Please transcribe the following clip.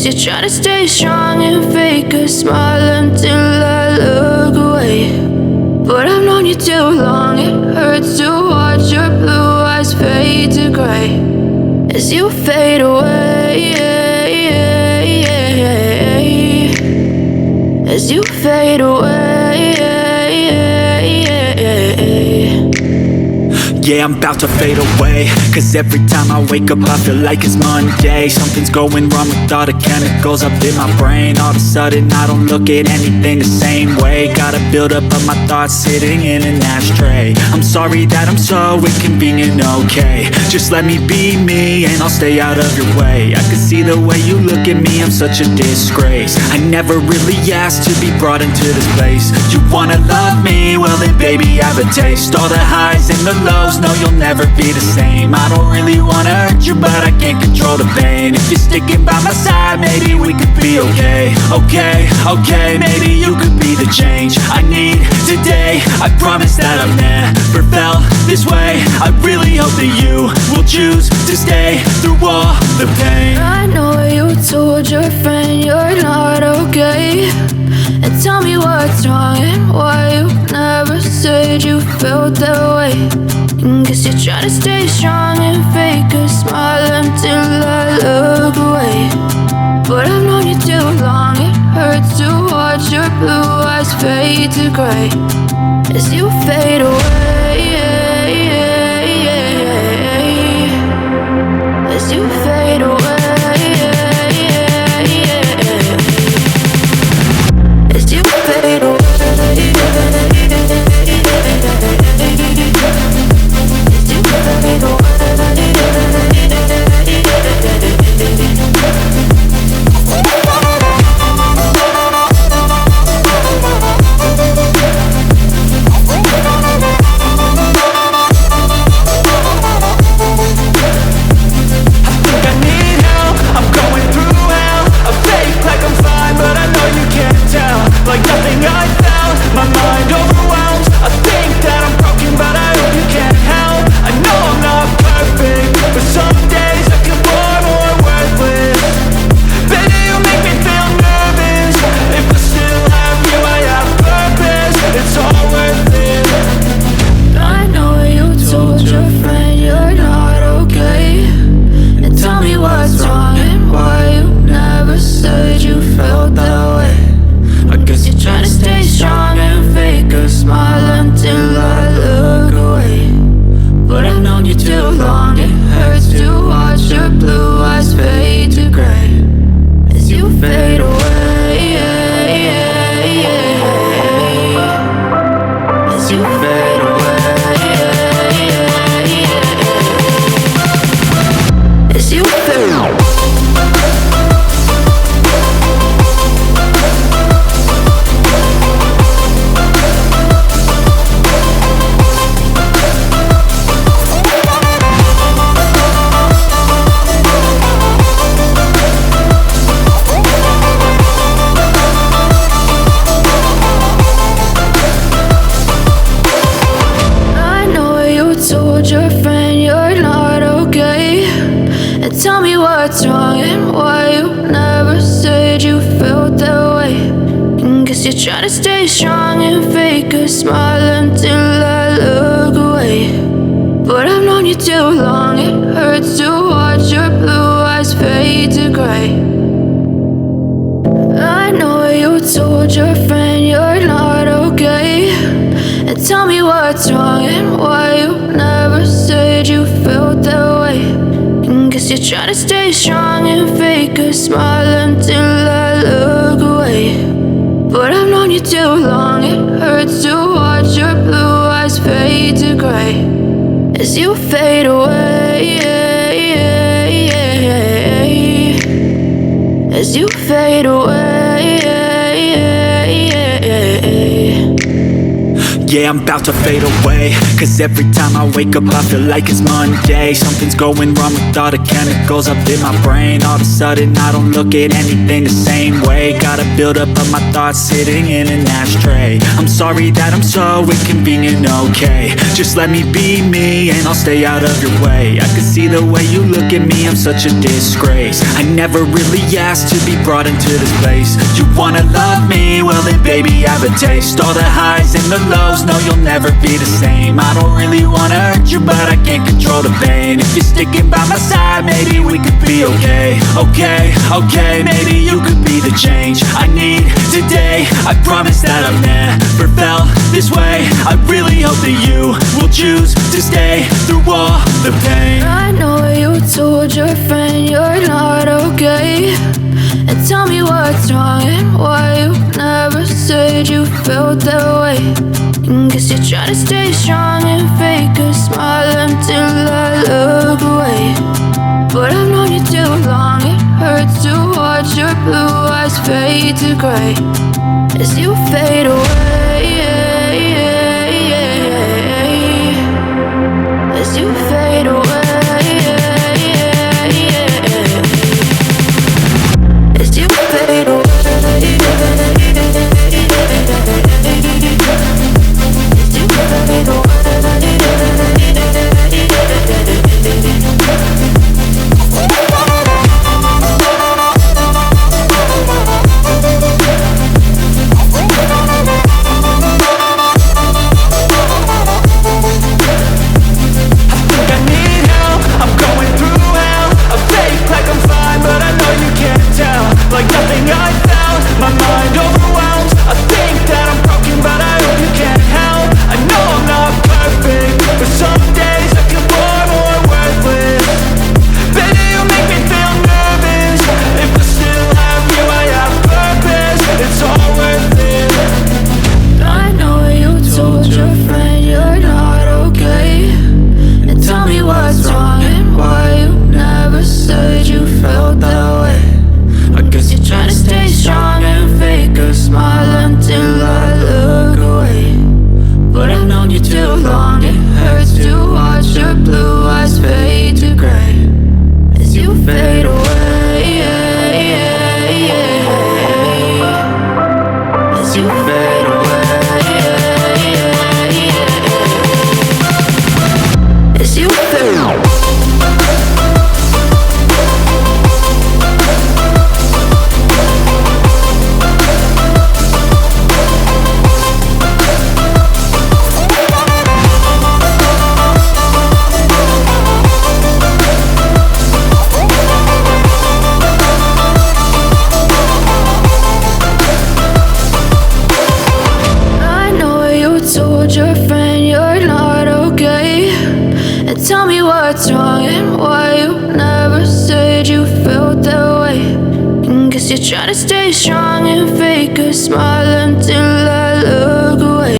Guess you're trying to stay strong and fake a smile until I look away. But I've known you too long, it hurts to watch your blue eyes fade to gray as you fade away, as you fade away. Yeah, I'm about to fade away, cause every time I wake up I feel like it's Monday. Something's going wrong with all the chemicals up in my brain. All of a sudden I don't look at anything the same way. Gotta build up of my thoughts sitting in an ashtray. I'm sorry that I'm so inconvenient, okay. Just let me be me and I'll stay out of your way. I can see the way you look at me, I'm such a disgrace. I never really asked to be brought into this place. You wanna love me? Well then baby I have a taste. All the highs and the lows, no, you'll never be the same. I don't really wanna hurt you, but I can't control the pain. If you're sticking by my side, maybe we could be okay. Okay, maybe you could be the change I need today. I promise that I've never felt this way. I really hope that you will choose to stay through all the pain. I know you told your friend you're not okay, and tell me what's wrong and why you never said you felt that way. And guess you're trying to stay strong and fake a smile until I look away. But I've known you too long, it hurts to watch your blue eyes fade to gray as you fade away, as you fade away. As you fade away, as you fade away. Like nothing I found, my mind overwhelmed. I think that I'm broken, but I hope you can't help. I know I'm not perfect, but some days I feel more worthless. Baby, you make me feel nervous. If I still have you, I have purpose. It's all worth it. I know you told your friend you're not okay, and tell me what's wrong and why you never said you felt that way. I guess you're trying to stay strong and fake a smile until I look away. But I've known you too long, it hurts to watch your blue eyes fade to gray as you fade away, as you fade away, as you fade away. Your friend you're not okay, and tell me what's wrong and why you never said you felt that way. And guess you're trying to stay strong and fake a smile until I look away. But I've known you too long, it hurts to watch your blue eyes fade to gray. I know you told your friend you're not okay, and tell me what's wrong and why you never said you felt that way. And guess you're trying to stay strong and fake a smile until I look away. But I've known you too long, it hurts to watch your blue eyes fade to gray as you fade away, as you fade away. Yeah, I'm about to fade away, cause every time I wake up I feel like it's Monday. Something's going wrong with all the chemicals up in my brain. All of a sudden I don't look at anything the same way. Gotta build up of my thoughts sitting in an ashtray. I'm sorry that I'm so inconvenient, okay. Just let me be me and I'll stay out of your way. I can see the way you look at me, I'm such a disgrace. I never really asked to be brought into this place. You wanna love me? Well then baby have a taste. All the highs and the lows, no you'll never be the same. I don't really wanna hurt you but I can't control the pain. If you're sticking by my side, maybe we could be okay. Okay, maybe you could be the change I need today. I promise that I've never felt this way. I really hope that you will choose to stay through all the pain. I know you told your friend you're not okay, and tell me what's wrong and why you never said you felt that way. Guess you're trying to stay strong and fake a smile until I look away. But I've known you too long, it hurts to watch your blue eyes fade to gray as you fade away. As you fade away. As you fade away. Like nothing I found, my mind overwhelmed. I think that I'm broken, but I hope you can't help. I know I'm not perfect, but some days I feel far more worthless. Baby, you make me feel nervous. If I still have you, I have purpose. It's all worth it. I know you told your friend you're not okay, and tell me what's wrong and why you never said you felt that way. I guess you're trying to stay strong and fake a smile until I look away. But I've known you too long, it hurts to watch your blue eyes fade to gray as you fade away. As you fade away. As you fade away. Your friend you're not okay, and tell me what's wrong and why you never said you felt that way. Guess you're trying to stay strong and fake a smile until I look away.